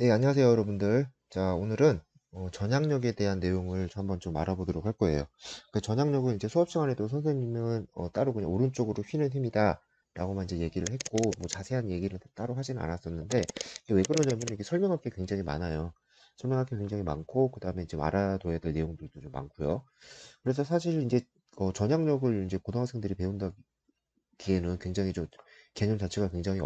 네, 안녕하세요, 여러분들. 자, 오늘은 전향력에 대한 내용을 한번 좀 알아보도록 할 거예요. 그 전향력은 이제 수업 시간에도 선생님은 따로 그냥 오른쪽으로 휘는 힘이다 라고만 이제 얘기를 했고, 뭐 자세한 얘기를 따로 하지는 않았었는데, 이게 왜 그러냐면 이게 설명할 게 굉장히 많아요. 설명할 게 굉장히 많고, 그 다음에 좀 알아둬야 될 내용들도 좀 많고요. 그래서 사실 이제 전향력을 이제 고등학생들이 배운다 기에는 굉장히 좀 개념 자체가 굉장히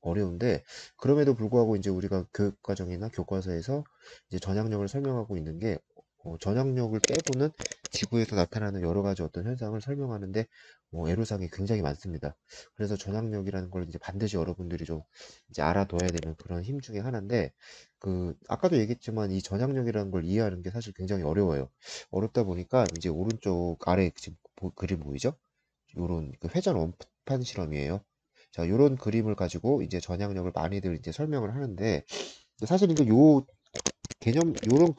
어려운데, 그럼에도 불구하고 이제 우리가 교육과정이나 교과서에서 이제 전향력을 설명하고 있는 게 전향력을 빼고는 지구에서 나타나는 여러 가지 어떤 현상을 설명하는데 애로사항이 굉장히 많습니다. 그래서 전향력이라는 걸 이제 반드시 여러분들이 좀 이제 알아둬야 되는 그런 힘 중에 하나인데, 그 아까도 얘기했지만 이 전향력이라는 걸 이해하는 게 사실 굉장히 어려워요. 어렵다 보니까 이제 오른쪽 아래 지금 그림 보이죠? 요런 그 회전 원판 실험이에요. 자, 요런 그림을 가지고 이제 전향력을 많이들 이제 설명을 하는데, 사실 이거 요 개념, 요런,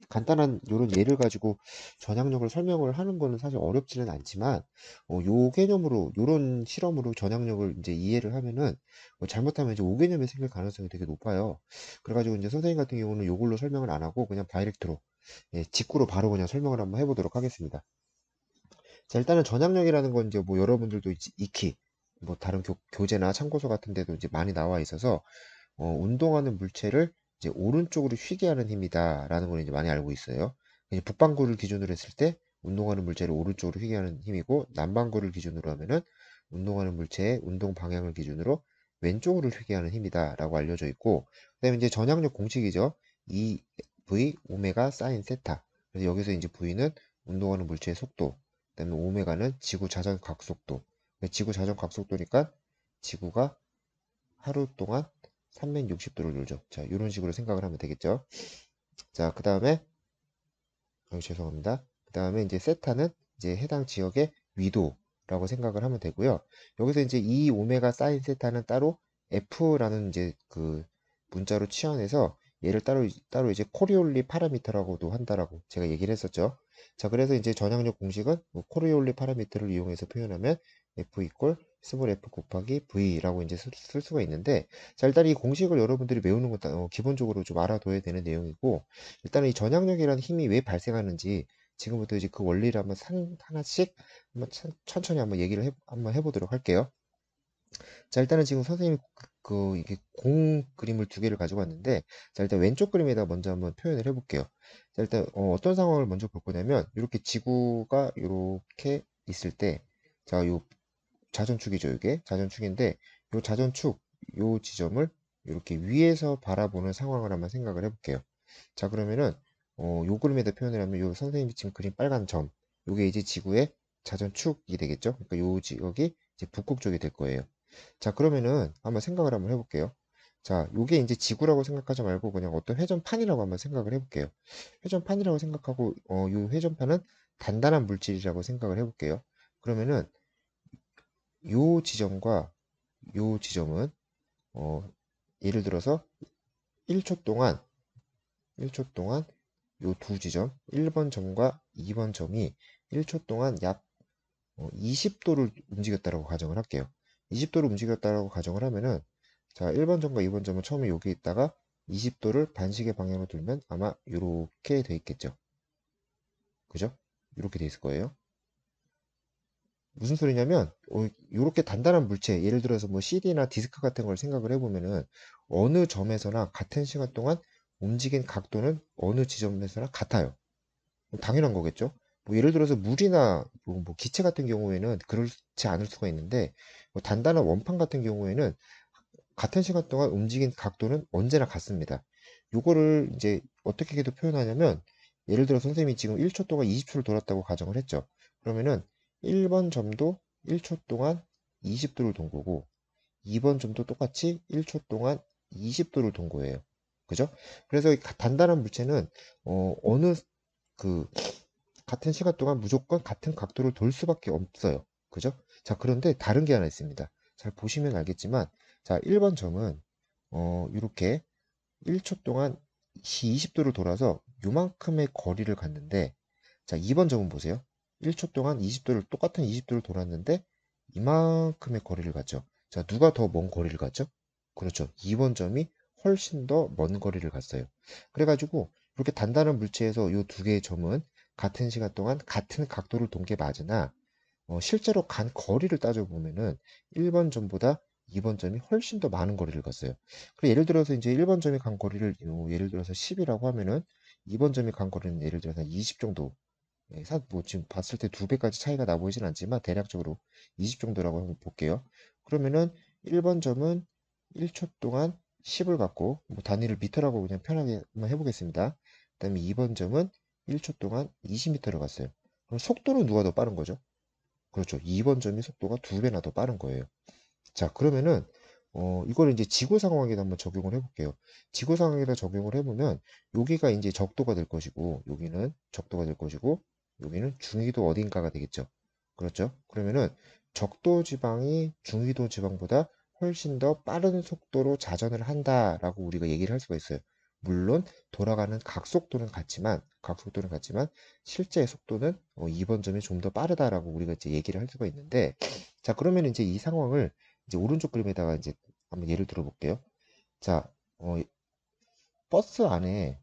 간단한 요런 예를 가지고 전향력을 설명을 하는 거는 사실 어렵지는 않지만, 요 개념으로, 요런 실험으로 전향력을 이제 이해를 하면은, 잘못하면 이제 오개념이 생길 가능성이 되게 높아요. 그래가지고 이제 선생님 같은 경우는 요걸로 설명을 안 하고 그냥 다이렉트로, 예, 직구로 바로 그냥 설명을 한번 해보도록 하겠습니다. 자, 일단은 전향력이라는 건 이제 뭐 여러분들도 익히 뭐 다른 교재나 참고서 같은 데도 이제 많이 나와 있어서 운동하는 물체를 이제 오른쪽으로 휘게 하는 힘이다라는 걸 이제 많이 알고 있어요. 이제 북반구를 기준으로 했을 때 운동하는 물체를 오른쪽으로 휘게 하는 힘이고, 남반구를 기준으로 하면은 운동하는 물체의 운동 방향을 기준으로 왼쪽으로 휘게 하는 힘이다라고 알려져 있고, 그다음에 이제 전향력 공식이죠. E V 오메가 사인 세타. 그래서 여기서 이제 V는 운동하는 물체의 속도, 그다음에 오메가는 지구 자전 각속도. 지구 자전 각속도니까 지구가 하루 동안 360도를 돌죠. 자, 이런 식으로 생각을 하면 되겠죠. 자, 그 다음에, 죄송합니다. 그 다음에 이제 세타는 이제 해당 지역의 위도라고 생각을 하면 되고요. 여기서 이제 이 오메가 사인 세타는 따로 F라는 이제 그 문자로 치환해서 얘를 따로 이제 코리올리 파라미터라고도 한다라고 제가 얘기를 했었죠. 자, 그래서 이제 전향력 공식은 뭐 코리올리 파라미터를 이용해서 표현하면 F 이퀄 스몰 f 곱하기 v라고 이제 쓸 수가 있는데, 자, 일단 이 공식을 여러분들이 외우는 건 기본적으로 좀 알아둬야 되는 내용이고, 일단은 이 전향력이라는 힘이 왜 발생하는지 지금부터 이제 그 원리를 한번 하나씩 한번 천천히 한번 한번 해보도록 할게요. 자, 일단은 지금 선생님이 이게 공 그림을 두 개를 가지고 왔는데, 자, 일단 왼쪽 그림에다 먼저 한번 표현을 해볼게요. 자, 일단 떤 상황을 먼저 볼 거냐면, 이렇게 지구가 이렇게 있을 때, 자, 요 자전축이죠, 이게 자전축인데, 요 자전축 요 지점을 이렇게 위에서 바라보는 상황을 한번 생각을 해볼게요. 자, 그러면은 요 그림에다 표현을 하면 요 선생님이 지금 그린 빨간 점, 요게 이제 지구의 자전축이 되겠죠. 그러니까 요 지역이 이제 북극 쪽이 될 거예요. 자, 그러면은 한번 생각을 한번 해볼게요. 자, 요게 이제 지구라고 생각하지 말고 그냥 어떤 회전판이라고 한번 생각을 해볼게요. 회전판이라고 생각하고 요 회전판은 단단한 물질이라고 생각을 해볼게요. 그러면은 요 지점과 요 지점은 어, 예를 들어서 1초 동안 1초 동안 요 두 지점 1번 점과 2번 점이 1초 동안 약 20도를 움직였다라고 가정을 할게요. 20도를 움직였다라고 가정을 하면은, 자, 1번 점과 2번 점은 처음에 여기 있다가 20도를 반시계 방향으로 돌면 아마 이렇게 돼 있겠죠. 그죠? 이렇게 돼 있을 거예요. 무슨 소리냐면 이렇게 단단한 물체, 예를 들어서 뭐 CD나 디스크 같은 걸 생각을 해보면은 어느 점에서나 같은 시간 동안 움직인 각도는 어느 지점에서나 같아요. 당연한 거겠죠. 뭐 예를 들어서 물이나 뭐 기체 같은 경우에는 그렇지 않을 수가 있는데, 뭐 단단한 원판 같은 경우에는 같은 시간 동안 움직인 각도는 언제나 같습니다. 요거를 이제 어떻게도 표현하냐면, 예를 들어 선생님이 지금 1초 동안 20초를 돌았다고 가정을 했죠. 그러면은 1번 점도 1초 동안 20도를 돈 거고, 2번 점도 똑같이 1초 동안 20도를 돈 거예요. 그죠? 그래서 이 단단한 물체는 어느 그 같은 시간 동안 무조건 같은 각도를 돌 수밖에 없어요. 그죠? 자, 그런데 다른 게 하나 있습니다. 잘 보시면 알겠지만, 자, 1번 점은, 이렇게 1초 동안 20도를 돌아서 요만큼의 거리를 갔는데, 자, 2번 점은 보세요. 1초 동안 똑같은 20도를 돌았는데, 이만큼의 거리를 갔죠. 자, 누가 더 먼 거리를 갔죠? 그렇죠. 2번 점이 훨씬 더 먼 거리를 갔어요. 그래가지고 이렇게 단단한 물체에서 이 두 개의 점은 같은 시간 동안 같은 각도를 돈 게 맞으나 실제로 간 거리를 따져보면은 1번 점보다 2번 점이 훨씬 더 많은 거리를 갔어요. 그리고 예를 들어서 이제 1번 점이 간 거리를 예를 들어서 10이라고 하면은 2번 점이 간 거리는 예를 들어서 20 정도. 예, 뭐 지금 봤을 때 두 배까지 차이가 나 보이진 않지만 대략적으로 20 정도라고 한번 볼게요. 그러면은 1번 점은 1초 동안 10을 갖고 뭐 단위를 미터라고 그냥 편하게 한번 해보겠습니다. 그다음에 2번 점은 1초 동안 20m를 갔어요. 그럼 속도는 누가 더 빠른 거죠? 그렇죠. 2번 점이 속도가 두 배나 더 빠른 거예요. 자, 그러면은 이거를 이제 지구 상황에다 한번 적용을 해볼게요. 지구 상황에다 적용을 해보면 여기가 이제 적도가 될 것이고 여기는 적도가 될 것이고 여기는 중위도 어딘가가 되겠죠. 그렇죠? 그러면은 적도 지방이 중위도 지방보다 훨씬 더 빠른 속도로 자전을 한다라고 우리가 얘기를 할 수가 있어요. 물론 돌아가는 각속도는 같지만 실제 속도는 2번 점이 좀 더 빠르다라고 우리가 이제 얘기를 할 수가 있는데, 자, 그러면 이제 이 상황을 이제 오른쪽 그림에다가 이제 한번 예를 들어 볼게요. 자, 버스 안에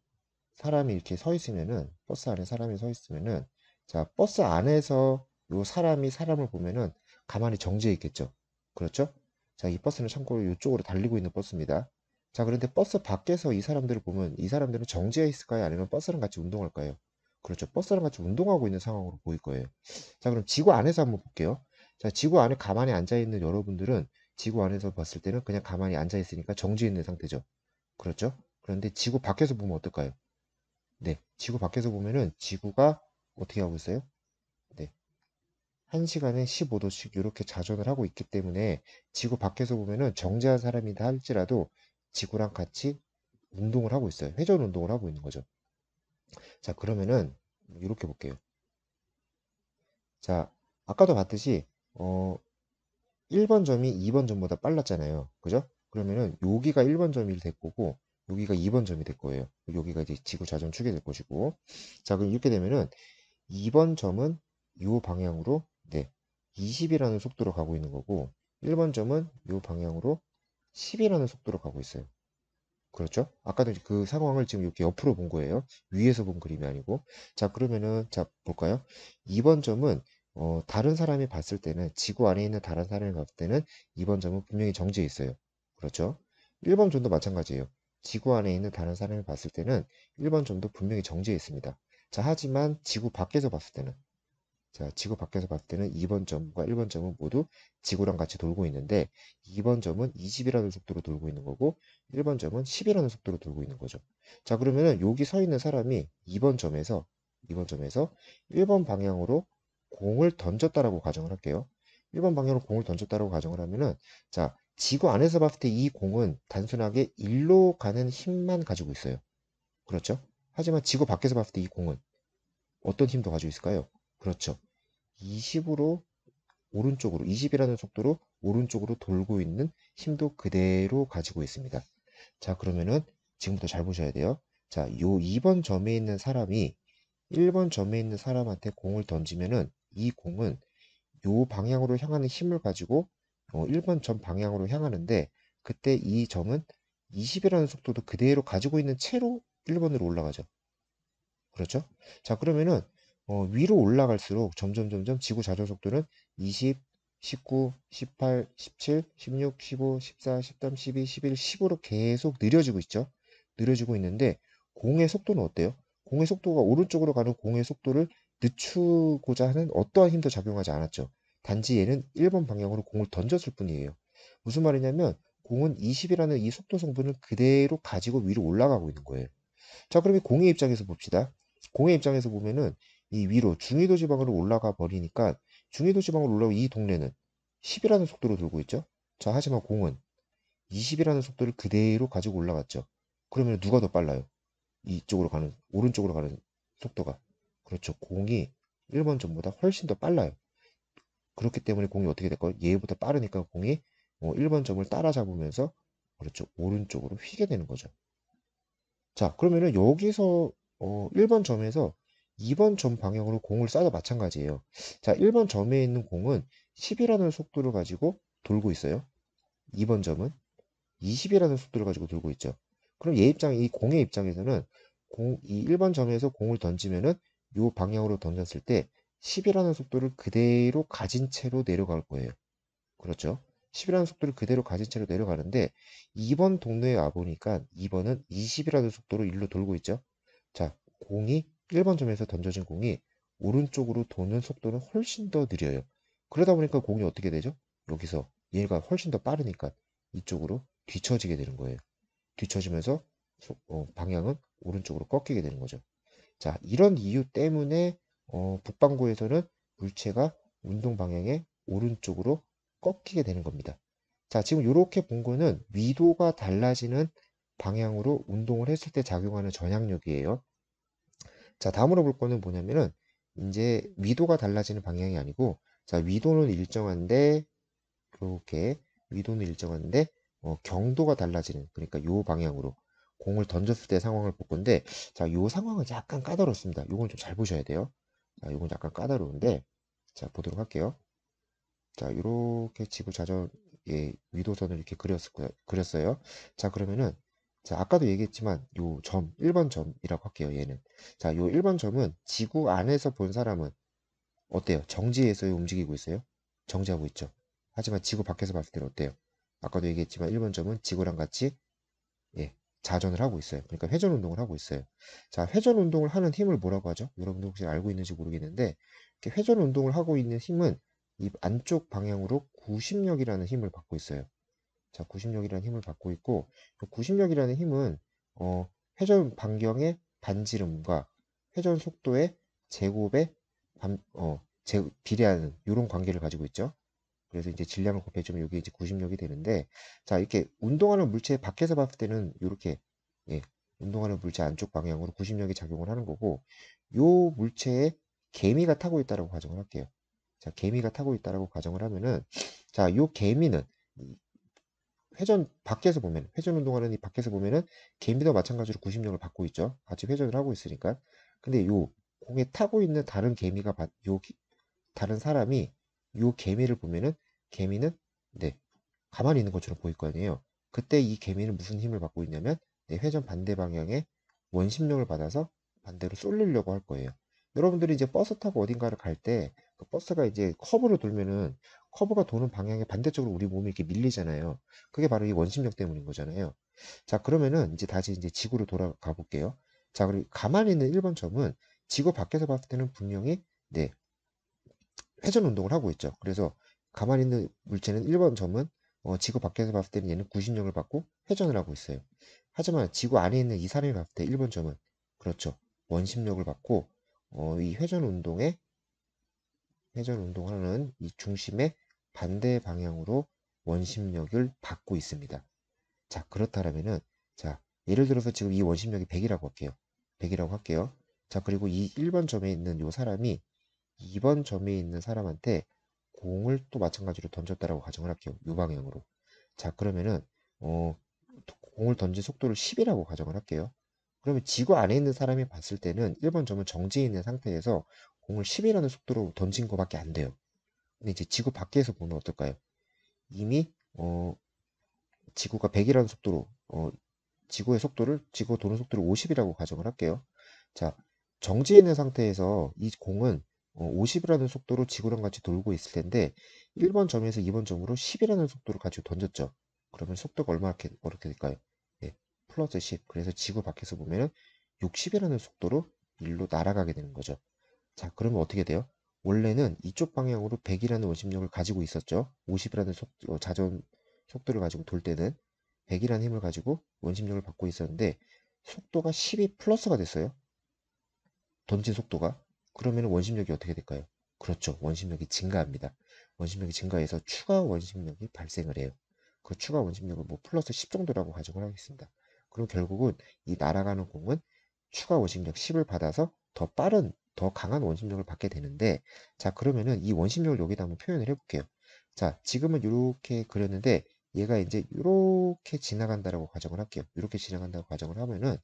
사람이 이렇게 서 있으면은, 버스 안에 사람이 서 있으면은, 자, 버스 안에서 요 사람이 사람을 보면은 가만히 정지해 있겠죠. 그렇죠? 자, 이 버스는 참고로 이쪽으로 달리고 있는 버스입니다. 자, 그런데 버스 밖에서 이 사람들을 보면 이 사람들은 정지해 있을까요? 아니면 버스랑 같이 운동할까요? 그렇죠. 버스랑 같이 운동하고 있는 상황으로 보일 거예요. 자, 그럼 지구 안에서 한번 볼게요. 자, 지구 안에 가만히 앉아 있는 여러분들은 지구 안에서 봤을 때는 그냥 가만히 앉아 있으니까 정지해 있는 상태죠. 그렇죠? 그런데 지구 밖에서 보면 어떨까요? 네, 지구 밖에서 보면은 지구가 어떻게 하고 있어요? 네, 1시간에 15도씩 이렇게 자전을 하고 있기 때문에 지구 밖에서 보면은 정지한 사람이다 할지라도 지구랑 같이 운동을 하고 있어요. 회전 운동을 하고 있는 거죠. 자, 그러면은 이렇게 볼게요. 자, 아까도 봤듯이 1번 점이 2번 점보다 빨랐잖아요. 그죠? 그러면은 여기가 1번 점이 될 거고 여기가 2번 점이 될 거예요. 여기가 이제 지구 자전축이 될 것이고. 자, 그럼 이렇게 되면은 2번 점은 이 방향으로 네, 20이라는 속도로 가고 있는 거고 1번 점은 이 방향으로 10이라는 속도로 가고 있어요. 그렇죠? 아까도 그 상황을 지금 이렇게 옆으로 본 거예요. 위에서 본 그림이 아니고. 자, 그러면은 자, 볼까요? 2번 점은 다른 사람이 봤을 때는 지구 안에 있는 다른 사람이 봤을 때는 2번 점은 분명히 정지해 있어요. 그렇죠? 1번 점도 마찬가지예요. 지구 안에 있는 다른 사람이 봤을 때는 1번 점도 분명히 정지해 있습니다. 자, 하지만 지구 밖에서 봤을 때는 자, 지구 밖에서 봤을 때는 2번 점과 1번 점은 모두 지구랑 같이 돌고 있는데 2번 점은 20이라는 속도로 돌고 있는 거고 1번 점은 10이라는 속도로 돌고 있는 거죠. 자, 그러면은 여기 서 있는 사람이 2번 점에서 1번 방향으로 공을 던졌다라고 가정을 할게요. 1번 방향으로 공을 던졌다라고 가정을 하면은 자, 지구 안에서 봤을 때 이 공은 단순하게 일로 가는 힘만 가지고 있어요. 그렇죠? 하지만 지구 밖에서 봤을 때 이 공은 어떤 힘도 가지고 있을까요? 그렇죠. 20으로 오른쪽으로 20이라는 속도로 오른쪽으로 돌고 있는 힘도 그대로 가지고 있습니다. 자, 그러면은 지금부터 잘 보셔야 돼요. 자, 요 2번 점에 있는 사람이 1번 점에 있는 사람한테 공을 던지면은 이 공은 요 방향으로 향하는 힘을 가지고 1번 점 방향으로 향하는데 그때 이 점은 20이라는 속도도 그대로 가지고 있는 채로 1번으로 올라가죠. 그렇죠? 자, 그러면은 위로 올라갈수록 점점 지구 자전 속도는 20, 19, 18, 17, 16, 15, 14, 13, 12, 11, 10으로 계속 느려지고 있죠. 느려지고 있는데 공의 속도는 어때요? 공의 속도가 오른쪽으로 가는 공의 속도를 늦추고자 하는 어떠한 힘도 작용하지 않았죠. 단지 얘는 1번 방향으로 공을 던졌을 뿐이에요. 무슨 말이냐면 공은 20이라는 이 속도 성분을 그대로 가지고 위로 올라가고 있는 거예요. 자, 그럼 이 공의 입장에서 봅시다. 공의 입장에서 보면은 이 위로 중위도 지방으로 올라가 버리니까 중위도 지방으로 올라온 이 동네는 10이라는 속도로 돌고 있죠. 자, 하지만 공은 20이라는 속도를 그대로 가지고 올라갔죠. 그러면 누가 더 빨라요? 이쪽으로 가는, 오른쪽으로 가는 속도가. 그렇죠. 공이 1번 점보다 훨씬 더 빨라요. 그렇기 때문에 공이 어떻게 될까요? 얘보다 빠르니까 공이 1번 점을 따라잡으면서 그렇죠. 오른쪽으로 휘게 되는 거죠. 자, 그러면은 여기서 1번 점에서 2번 점 방향으로 공을 쏴도 마찬가지예요. 자, 1번 점에 있는 공은 10이라는 속도를 가지고 돌고 있어요. 2번 점은 20이라는 속도를 가지고 돌고 있죠. 그럼 이 공의 입장에서는 이 1번 점에서 공을 던지면은 요 방향으로 던졌을 때 10이라는 속도를 그대로 가진 채로 내려갈 거예요. 그렇죠? 10이라는 속도를 그대로 가진 채로 내려가는데 2번 동네에 와보니까 2번은 20이라는 속도로 일로 돌고 있죠. 자, 공이 1번 점에서 던져진 공이 오른쪽으로 도는 속도는 훨씬 더 느려요. 그러다 보니까 공이 어떻게 되죠? 여기서 얘가 훨씬 더 빠르니까 이쪽으로 뒤처지게 되는 거예요. 뒤처지면서 방향은 오른쪽으로 꺾이게 되는 거죠. 자, 이런 이유 때문에 북반구에서는 물체가 운동 방향의 오른쪽으로 꺾이게 되는 겁니다. 자, 지금 이렇게 본 거는 위도가 달라지는 방향으로 운동을 했을 때 작용하는 전향력이에요. 자, 다음으로 볼 거는 뭐냐면은 이제 위도가 달라지는 방향이 아니고, 자, 위도는 일정한데 이렇게 위도는 일정한데 경도가 달라지는, 그러니까 요 방향으로 공을 던졌을 때 상황을 볼 건데, 자, 요 상황은 약간 까다롭습니다. 요건 좀 잘 보셔야 돼요. 자, 요건 약간 까다로운데, 자, 보도록 할게요. 자, 이렇게 지구 자전의 위도선을 이렇게 그렸어요. 자, 그러면은, 자, 아까도 얘기했지만, 요 점, 1번 점이라고 할게요, 얘는. 자, 요 1번 점은 지구 안에서 본 사람은 어때요? 정지해서 움직이고 있어요? 정지하고 있죠. 하지만 지구 밖에서 봤을 때는 어때요? 아까도 얘기했지만 1번 점은 지구랑 같이 예, 자전을 하고 있어요. 그러니까 회전 운동을 하고 있어요. 자, 회전 운동을 하는 힘을 뭐라고 하죠? 여러분들 혹시 알고 있는지 모르겠는데, 이렇게 회전 운동을 하고 있는 힘은 이 안쪽 방향으로 구심력이라는 힘을 받고 있어요. 자, 구심력이라는 힘을 받고 있고, 그 구심력이라는 힘은 회전 반경의 반지름과 회전 속도의 제곱에 비례하는 이런 관계를 가지고 있죠. 그래서 이제 질량을 곱해주면 이게 이제 구심력이 되는데, 자, 이렇게 운동하는 물체 밖에서 봤을 때는 이렇게 예, 운동하는 물체 안쪽 방향으로 구심력이 작용을 하는 거고, 요 물체에 개미가 타고 있다라고 가정을 할게요. 자, 개미가 타고 있다라고 가정을 하면은, 자, 요 개미는 회전 밖에서 보면, 회전 운동하는 이 밖에서 보면은 개미도 마찬가지로 구심력을 받고 있죠. 같이 회전을 하고 있으니까. 근데 요 공에 타고 있는 다른 다른 사람이 요 개미를 보면은 개미는 네, 가만히 있는 것처럼 보일 거 아니에요. 그때 이 개미는 무슨 힘을 받고 있냐면 네, 회전 반대 방향의 원심력을 받아서 반대로 쏠리려고 할 거예요. 여러분들이 이제 버스 타고 어딘가를 갈 때 그 버스가 이제 커브로 돌면은 커브가 도는 방향의 반대쪽으로 우리 몸이 이렇게 밀리잖아요. 그게 바로 이 원심력 때문인 거잖아요. 자, 그러면은 이제 다시 이제 지구로 돌아가 볼게요. 자, 그리고 가만히 있는 1번 점은 지구 밖에서 봤을 때는 분명히 네, 회전 운동을 하고 있죠. 그래서 가만히 있는 물체는 1번 점은 지구 밖에서 봤을 때는 얘는 구심력을 받고 회전을 하고 있어요. 하지만 지구 안에 있는 이 사람이 봤을 때 1번 점은 그렇죠. 원심력을 받고 이 회전 운동하는 이 중심의 반대 방향으로 원심력을 받고 있습니다. 자, 그렇다면은 자, 예를 들어서 지금 이 원심력이 100이라고 할게요. 100이라고 할게요. 자, 그리고 이 1번 점에 있는 이 사람이 2번 점에 있는 사람한테 공을 또 마찬가지로 던졌다라고 가정을 할게요. 이 방향으로. 자, 그러면은 어, 공을 던진 속도를 10이라고 가정을 할게요. 그러면 지구 안에 있는 사람이 봤을 때는 1번 점은 정지해 있는 상태에서 공을 10이라는 속도로 던진 것밖에 안 돼요. 근데 이제 지구 밖에서 보면 어떨까요? 이미 지구가 100이라는 속도로 지구 도는 속도를 50이라고 가정을 할게요. 자, 정지해 있는 상태에서 이 공은 50이라는 속도로 지구랑 같이 돌고 있을 텐데 1번 점에서 2번 점으로 10이라는 속도를 가지고 던졌죠. 그러면 속도가 어떻게 될까요? 예, 플러스 10. 그래서 지구 밖에서 보면은 60이라는 속도로 일로 날아가게 되는 거죠. 자, 그러면 어떻게 돼요? 원래는 이쪽 방향으로 100이라는 원심력을 가지고 있었죠. 50이라는 자전 속도를 가지고 돌 때는 100이라는 힘을 가지고 원심력을 받고 있었는데 속도가 10이 플러스가 됐어요. 던진 속도가. 그러면 원심력이 어떻게 될까요? 그렇죠. 원심력이 증가합니다. 원심력이 증가해서 추가 원심력이 발생을 해요. 그 추가 원심력을 뭐 플러스 10 정도라고 가정을 하겠습니다. 그럼 결국은 이 날아가는 공은 추가 원심력 10을 받아서 더 강한 원심력을 받게 되는데, 자, 그러면은 이 원심력을 여기다 한번 표현을 해볼게요. 자, 지금은 이렇게 그렸는데, 얘가 이제 이렇게 지나간다라고 가정을 할게요. 이렇게 지나간다고 가정을 하면은,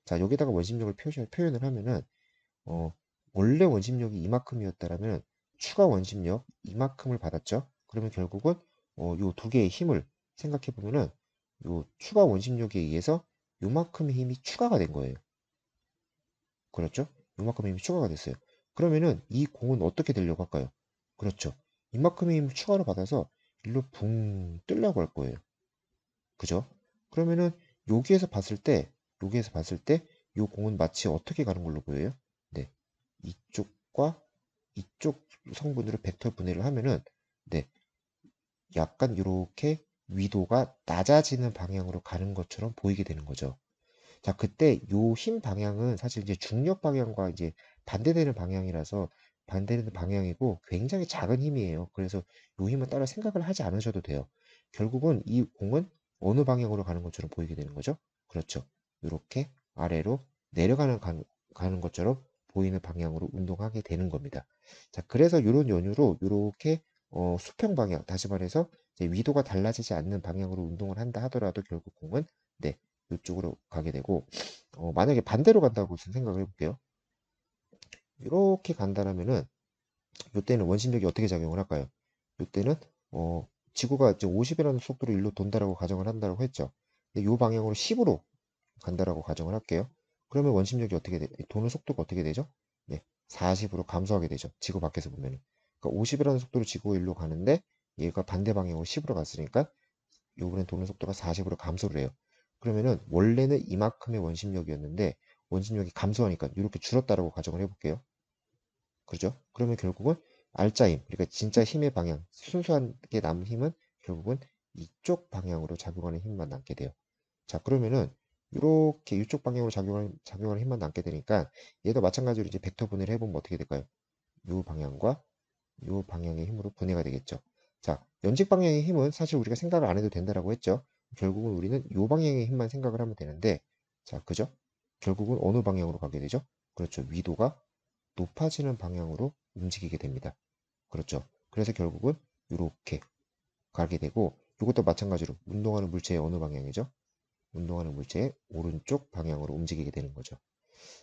자, 여기다가 원심력을 표현을 하면은, 어, 원래 원심력이 이만큼이었다라면 추가 원심력 이만큼을 받았죠. 그러면 결국은 요 두 개의 힘을 생각해 보면은 요 추가 원심력에 의해서 요만큼의 힘이 추가가 된 거예요. 그렇죠? 요만큼의 힘이 추가가 됐어요. 그러면은 이 공은 어떻게 되려고 할까요? 그렇죠. 이만큼의 힘을 추가로 받아서 일로 붕 뜨려고 할 거예요. 그죠? 그러면은 여기에서 봤을 때, 여기에서 봤을 때, 이 공은 마치 어떻게 가는 걸로 보여요? 네. 이쪽과 이쪽 성분으로 벡터 분해를 하면은, 네. 약간 이렇게 위도가 낮아지는 방향으로 가는 것처럼 보이게 되는 거죠. 자, 그때 요 힘 방향은 사실 이제 중력 방향과 이제 반대되는 방향이라서 반대되는 방향이고 굉장히 작은 힘이에요. 그래서 요 힘은 따로 생각을 하지 않으셔도 돼요. 결국은 이 공은 어느 방향으로 가는 것처럼 보이게 되는 거죠. 그렇죠. 이렇게 아래로 내려가는 가는 것처럼 보이는 방향으로 운동하게 되는 겁니다. 자, 그래서 이런 연유로 이렇게 수평 방향, 다시 말해서 이제 위도가 달라지지 않는 방향으로 운동을 한다 하더라도 결국 공은 네, 이쪽으로 가게 되고 만약에 반대로 간다고 생각을 해볼게요. 이렇게 간다라면은 이때는 원심력이 어떻게 작용을 할까요? 이때는 지구가 이제 50이라는 속도로 일로 돈다라고 가정을 한다고 했죠. 근데 이 방향으로 10으로 간다라고 가정을 할게요. 그러면 원심력이 어떻게 도는 속도가 어떻게 되죠? 네, 40으로 감소하게 되죠. 지구 밖에서 보면은. 그러니까 50이라는 속도로 지구가 일로 가는데 얘가 반대 방향으로 10으로 갔으니까 요번엔 도는 속도가 40으로 감소를 해요. 그러면은 원래는 이만큼의 원심력이었는데 원심력이 감소하니까 이렇게 줄었다라고 가정을 해볼게요. 그렇죠? 그러면 결국은 알짜 힘, 그러니까 진짜 힘의 방향, 순수하게 남은 힘은 결국은 이쪽 방향으로 작용하는 힘만 남게 돼요. 자, 그러면은 이렇게 이쪽 방향으로 작용하는 힘만 남게 되니까 얘도 마찬가지로 이제 벡터 분해를 해보면 어떻게 될까요? 이 방향과 이 방향의 힘으로 분해가 되겠죠. 자, 연직 방향의 힘은 사실 우리가 생각을 안 해도 된다라고 했죠. 결국은 우리는 이 방향의 힘만 생각을 하면 되는데, 자, 그죠? 결국은 어느 방향으로 가게 되죠? 그렇죠. 위도가 높아지는 방향으로 움직이게 됩니다. 그렇죠. 그래서 결국은 이렇게 가게 되고, 이것도 마찬가지로 운동하는 물체의 어느 방향이죠? 운동하는 물체의 오른쪽 방향으로 움직이게 되는 거죠.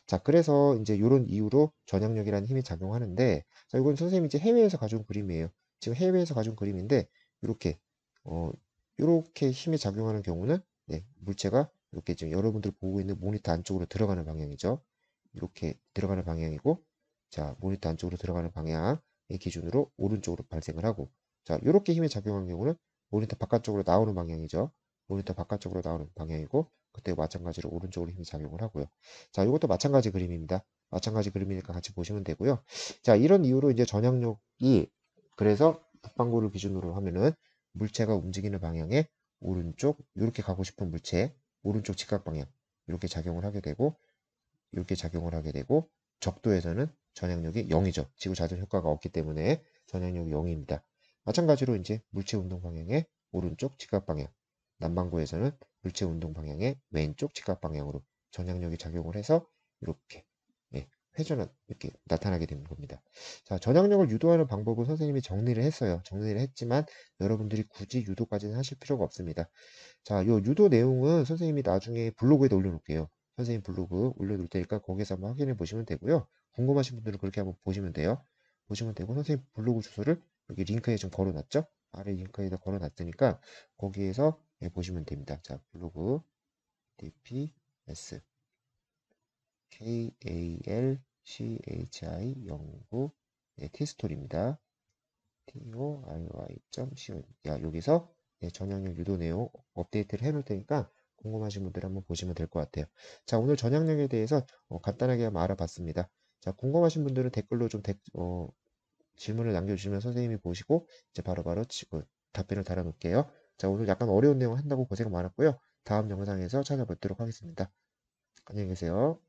자, 그래서 이제 이런 이유로 전향력이라는 힘이 작용하는데, 자, 이건 선생님이 이제 해외에서 가져온 그림이에요. 지금 해외에서 가져온 그림인데, 이렇게, 어, 이렇게 힘이 작용하는 경우는, 네, 물체가 이렇게 지금 여러분들 보고 있는 모니터 안쪽으로 들어가는 방향이죠. 이렇게 들어가는 방향이고, 자, 모니터 안쪽으로 들어가는 방향의 기준으로 오른쪽으로 발생을 하고, 자, 이렇게 힘이 작용하는 경우는 모니터 바깥쪽으로 나오는 방향이죠. 모니터 바깥쪽으로 나오는 방향이고, 그때 마찬가지로 오른쪽으로 힘이 작용을 하고요. 자, 이것도 마찬가지 그림입니다. 마찬가지 그림이니까 같이 보시면 되고요. 자, 이런 이유로 이제 전향력이 그래서 북반구를 기준으로 하면은 물체가 움직이는 방향에 오른쪽 이렇게 가고 싶은 물체 오른쪽 직각 방향 이렇게 작용을 하게 되고 이렇게 작용을 하게 되고 적도에서는 전향력이 0이죠. 지구 자전 효과가 없기 때문에 전향력이 0입니다. 마찬가지로 이제 물체 운동 방향의 오른쪽 직각 방향 남반구에서는 물체 운동 방향의 왼쪽 직각 방향으로 전향력이 작용을 해서 이렇게 예, 회전은 이렇게 나타나게 되는 겁니다. 자, 전향력을 유도하는 방법은 선생님이 정리를 했어요. 정리를 했지만 여러분들이 굳이 유도까지는 하실 필요가 없습니다. 자, 요 유도 내용은 선생님이 나중에 블로그에다 올려놓을게요. 선생님 블로그 올려놓을 테니까 거기서 한번 확인해 보시면 되고요. 궁금하신 분들은 그렇게 한번 보시면 돼요. 보시면 되고 선생님 블로그 주소를 여기 링크에 좀 걸어놨죠? 아래 링크에다 걸어놨으니까 거기에서 보시면 됩니다. 자, 블로그 dps kalchi 연구 티스토리입니다. torii.co. 야, 여기서 전향력 유도 내용 업데이트를 해놓을 테니까 궁금하신 분들 한번 보시면 될 것 같아요. 자, 오늘 전향력에 대해서 간단하게 한번 알아봤습니다. 자, 궁금하신 분들은 댓글로 좀 질문을 남겨주시면 선생님이 보시고 이제 바로바로 답변을 달아놓을게요. 자, 오늘 약간 어려운 내용 한다고 고생 많았고요. 다음 영상에서 찾아뵙도록 하겠습니다. 안녕히 계세요.